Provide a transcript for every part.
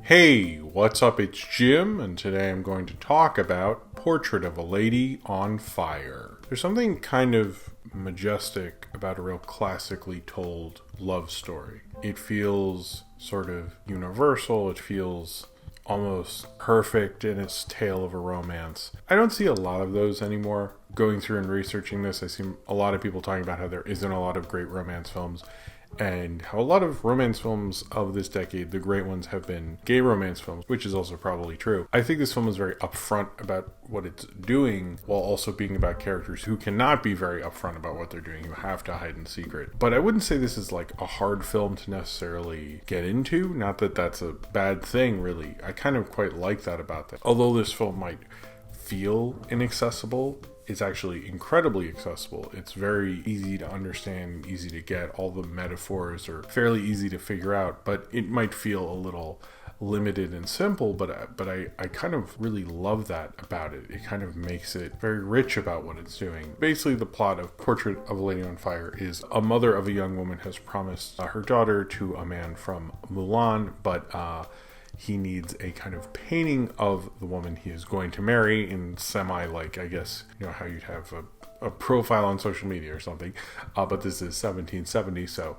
Hey, what's up? It's Jim, and today I'm going to talk about Portrait of a Lady on Fire. There's something kind of majestic about a real classically told love story. It feels sort of universal, it feels almost perfect in its tale of a romance. I don't see a lot of those anymore. Going through and researching this, I see a lot of people talking about how there isn't a lot of great romance films, and how a lot of romance films of this decade, the great ones, have been gay romance films, which is also probably true. I think this film is very upfront about what it's doing, while also being about characters who cannot be very upfront about what they're doing, who have to hide in secret. But I wouldn't say this is like a hard film to necessarily get into. Not that that's a bad thing, really. I kind of quite like that about that. Although this film might feel inaccessible, it's actually incredibly accessible. It's very easy to understand, easy to get. All the metaphors are fairly easy to figure out, but it might feel a little limited and simple, but I kind of really love that about it. It kind of makes it very rich about what it's doing. Basically, the plot of Portrait of a Lady on Fire is a mother of a young woman has promised her daughter to a man from Mulan, but he needs a kind of painting of the woman he is going to marry in like, I guess, how you'd have a profile on social media or something. But this is 1770, so,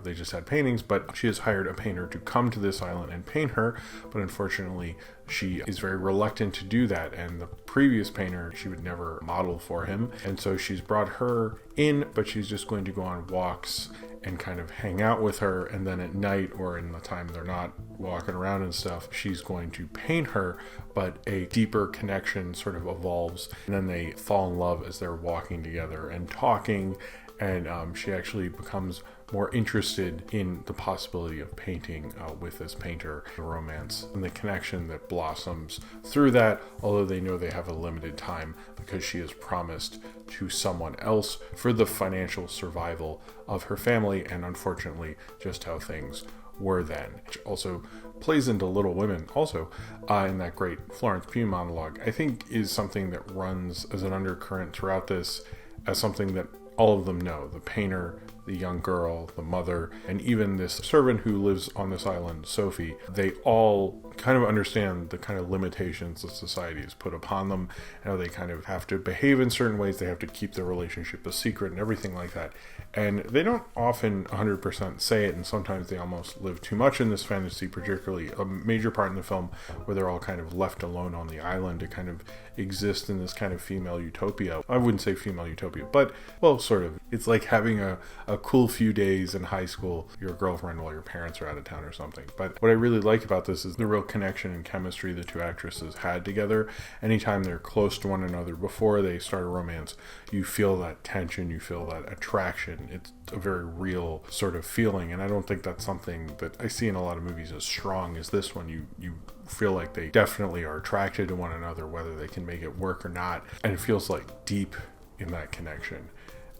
they just had paintings, but she has hired a painter to come to this island and paint her. But unfortunately, she is very reluctant to do that. And the previous painter, she would never model for him. And so she's brought her in, but she's just going to go on walks and kind of hang out with her, and then at night or in the time they're not walking around and stuff, she's going to paint her, but a deeper connection sort of evolves, and then they fall in love as they're walking together and talking, and she actually becomes more interested in the possibility of painting with this painter, the romance and the connection that blossoms through that, although they know they have a limited time because she has promised to someone else for the financial survival of her family, and unfortunately just how things were then. Which also plays into Little Women also in that great Florence Pugh monologue. I think is something that runs as an undercurrent throughout this, as something that all of them know. The painter, the young girl, the mother, and even this servant who lives on this island, Sophie, they all kind of understand the kind of limitations that society has put upon them, and how they kind of have to behave in certain ways, they have to keep their relationship a secret and everything like that. And they don't often 100% say it, and sometimes they almost live too much in this fantasy, particularly a major part in the film where they're all kind of left alone on the island to kind of exist in this kind of female utopia. I wouldn't say female utopia, but, well, sort of. It's like having a cool few days in high school, your girlfriend while your parents are out of town or something. But what I really like about this is the real connection and chemistry the two actresses had together. Anytime they're close to one another before they start a romance, you feel that tension, you feel that attraction. It's a very real sort of feeling, and I don't think that's something that I see in a lot of movies as strong as this one. You feel like they definitely are attracted to one another, whether they can make it work or not, and it feels like deep in that connection,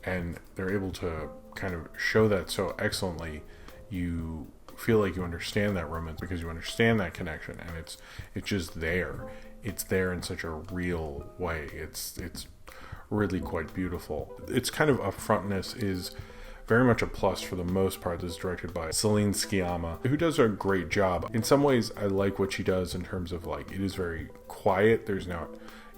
and they're able to kind of show that so excellently. You feel like you understand that romance because you understand that connection, and it's just there. It's there in such a real way. It's really quite beautiful. Its kind of upfrontness is very much a plus for the most part. This is directed by Celine Sciamma, who does a great job. In some ways, I like what she does in terms of, like, it is very quiet. There's not,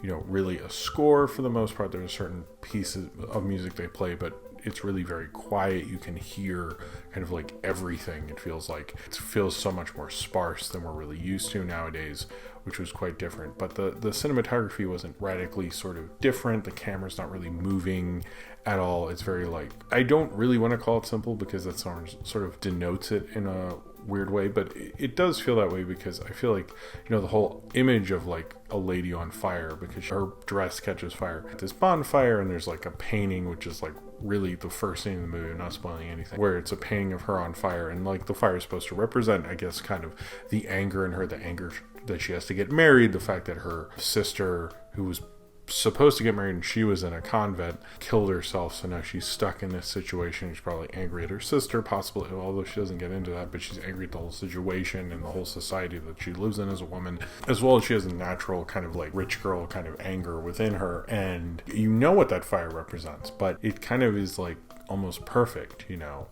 really a score for the most part. There's certain pieces of music they play, but it's really very quiet. You can hear kind of like everything. It feels so much more sparse than we're really used to nowadays, which was quite different. But the cinematography wasn't radically sort of different. The camera's not really moving at all. It's very I don't really want to call it simple because that sort of denotes it in a weird way, but it does feel that way because I feel like, the whole image of like a lady on fire, because her dress catches fire at this bonfire, and there's like a painting, which is like really the first scene in the movie, I'm not spoiling anything, where it's a painting of her on fire, and like the fire is supposed to represent, I guess, kind of the anger in her, the anger that she has to get married, the fact that her sister, who was supposed to get married and she was in a convent, killed herself, so now she's stuck in this situation. She's probably angry at her sister, possibly, although she doesn't get into that, but she's angry at the whole situation and the whole society that she lives in as a woman, as well as she has a natural kind of like rich girl kind of anger within her, and what that fire represents, but it kind of is like almost perfect,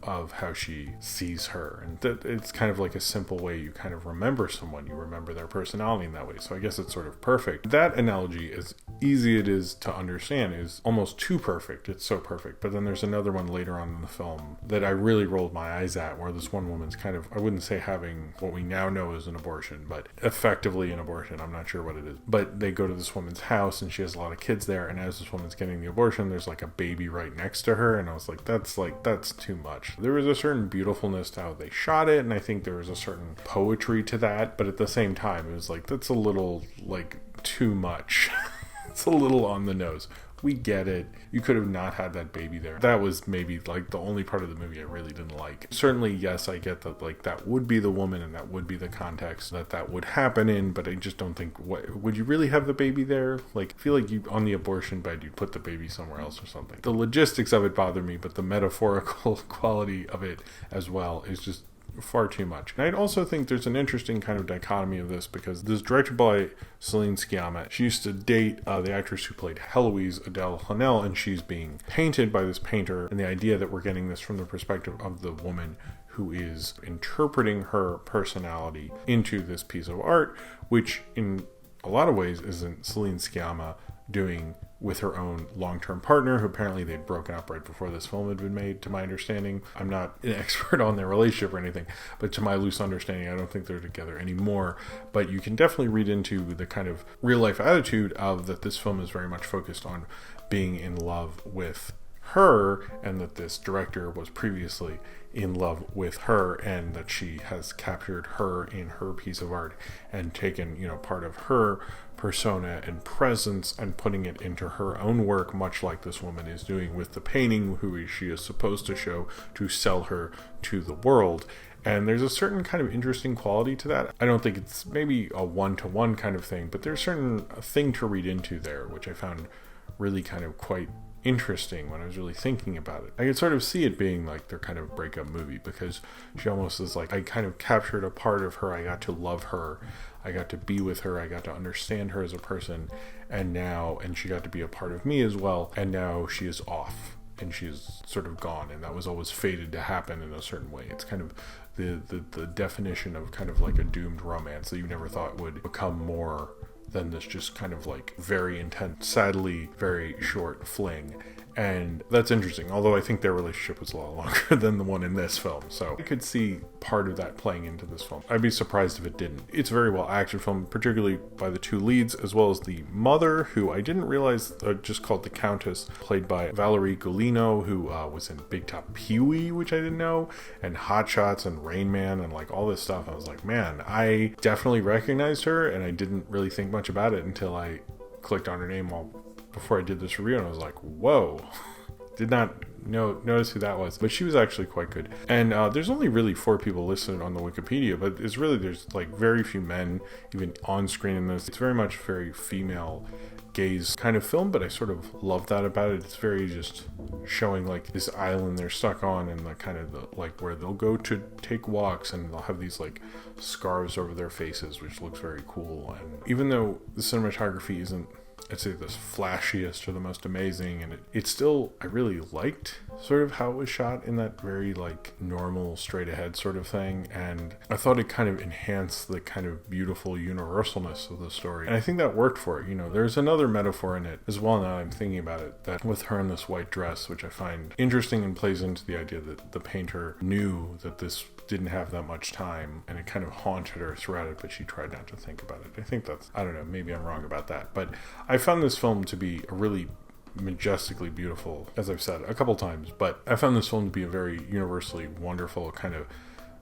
of how she sees her. And that it's kind of like a simple way you kind of remember someone. You remember their personality in that way. So I guess it's sort of perfect. That analogy, as easy it is to understand, is almost too perfect. It's so perfect. But then there's another one later on in the film that I really rolled my eyes at, where this one woman's kind of, I wouldn't say having what we now know is an abortion, but effectively an abortion. I'm not sure what it is. But they go to this woman's house and she has a lot of kids there. And as this woman's getting the abortion, there's like a baby right next to her. And I was like, that's too much. There was a certain beautifulness to how they shot it. And I think there was a certain poetry to that. But at the same time, it was like, that's a little like too much. It's a little on the nose. We get it. You could have not had that baby there. That was maybe like the only part of the movie I really didn't like. Certainly, yes, I get that like that would be the woman and that would be the context that would happen in, but I just don't think, would you really have the baby there? Like, I feel like you on the abortion bed, you'd put the baby somewhere else or something. The logistics of it bother me, but the metaphorical quality of it as well is just far too much. And I'd also think there's an interesting kind of dichotomy of this, because this is directed by Celine Sciamma. She used to date the actress who played Heloise, Adele Hanel, and she's being painted by this painter, and the idea that we're getting this from the perspective of the woman who is interpreting her personality into this piece of art, which in a lot of ways isn't Celine Sciamma doing with her own long-term partner, who apparently they'd broken up right before this film had been made, to my understanding. I'm not an expert on their relationship or anything, but to my loose understanding, I don't think they're together anymore. But you can definitely read into the kind of real-life attitude of that this film is very much focused on being in love with her, and that this director was previously in love with her, and that she has captured her in her piece of art and taken, part of her persona and presence and putting it into her own work, much like this woman is doing with the painting who she is supposed to show to sell her to the world. And there's a certain kind of interesting quality to that. I don't think it's maybe a one-to-one kind of thing, but there's a certain thing to read into there, which I found really kind of quite interesting when I was really thinking about it. I could sort of see it being like their kind of breakup movie, because she almost is like, I kind of captured a part of her, I got to love her, I got to be with her, I got to understand her as a person, and she got to be a part of me as well, and now she is off and she's sort of gone, and that was always fated to happen in a certain way. It's kind of the definition of kind of like a doomed romance that you never thought would become more than this just kind of like very intense, sadly very short fling. And that's interesting, although I think their relationship was a lot longer than the one in this film. So I could see part of that playing into this film. I'd be surprised if it didn't. It's a very well acted film, particularly by the two leads, as well as the mother, who I didn't realize, just called the Countess, played by Valerie Golino, who was in Big Top Pee-wee, which I didn't know, and Hot Shots and Rain Man and like all this stuff. I was like, man, I definitely recognized her, and I didn't really think much about it until I clicked on her name before I did this review, and I was like, whoa, did not notice who that was. But she was actually quite good. And there's only really 4 people listed on the Wikipedia, but there's like very few men even on screen in this. It's very much very female gaze kind of film, but I sort of love that about it. It's very just showing like this island they're stuck on, and the kind of like where they'll go to take walks, and they'll have these like scarves over their faces, which looks very cool. And even though the cinematography isn't, I'd say, the flashiest or the most amazing, and it's still, I really liked sort of how it was shot in that very like normal straight ahead sort of thing, and I thought it kind of enhanced the kind of beautiful universalness of the story, and I think that worked for it. There's another metaphor in it as well, now I'm thinking about it, that with her in this white dress, which I find interesting and plays into the idea that the painter knew that this didn't have that much time, and it kind of haunted her throughout it, but she tried not to think about it. I think that's, I don't know, maybe I'm wrong about that, but I found this film to be a really majestically beautiful, as I've said a couple times, but I found this film to be a very universally wonderful kind of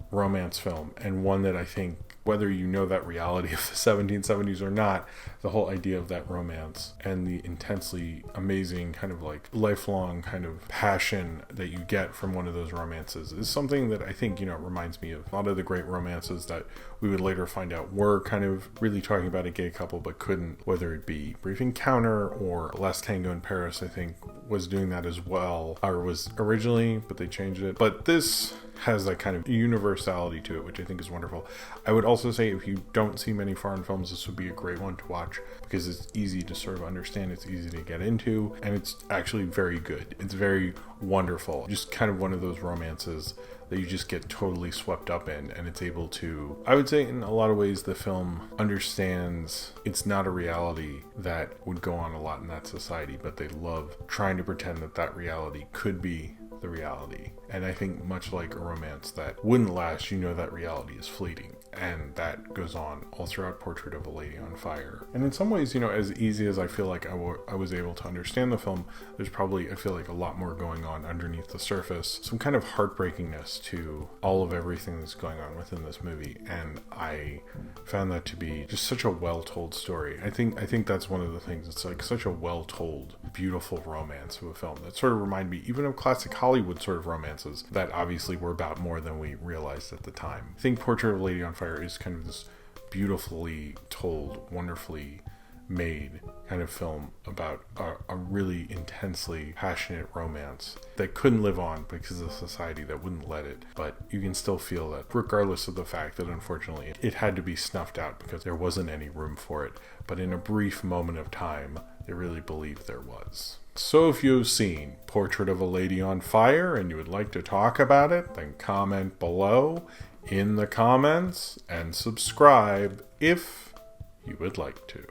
romance film, and one that I think, whether you know that reality of the 1770s or not, the whole idea of that romance and the intensely amazing kind of like lifelong kind of passion that you get from one of those romances is something that I think, reminds me of a lot of the great romances that we would later find out were kind of really talking about a gay couple but couldn't, whether it be Brief Encounter or Last Tango in Paris, I think was doing that as well, or was originally, but they changed it. But this has that kind of universality to it, which I think is wonderful. I would also say if you don't see many foreign films, this would be a great one to watch because it's easy to sort of understand, it's easy to get into, and it's actually very good. It's very wonderful. Just kind of one of those romances that you just get totally swept up in, and it's able to, I would say in a lot of ways, the film understands it's not a reality that would go on a lot in that society, but they love trying to pretend that that reality could be the reality. And I think much like a romance that wouldn't last, you know that reality is fleeting. And that goes on all throughout Portrait of a Lady on Fire. And in some ways, as easy as I feel like I was able to understand the film, there's probably, I feel like, a lot more going on underneath the surface. Some kind of heartbreakingness to all of everything that's going on within this movie. And I found that to be just such a well-told story. I think that's one of the things. It's like such a well-told, beautiful romance of a film that sort of remind me even of classic Hollywood sort of romances that obviously were about more than we realized at the time. I think Portrait of a Lady on Fire is kind of this beautifully told, wonderfully made kind of film about a really intensely passionate romance that couldn't live on because of society that wouldn't let it. But you can still feel that regardless of the fact that unfortunately it had to be snuffed out because there wasn't any room for it. But in a brief moment of time, they really believed there was. So if you've seen Portrait of a Lady on Fire and you would like to talk about it, then comment below in the comments and subscribe if you would like to.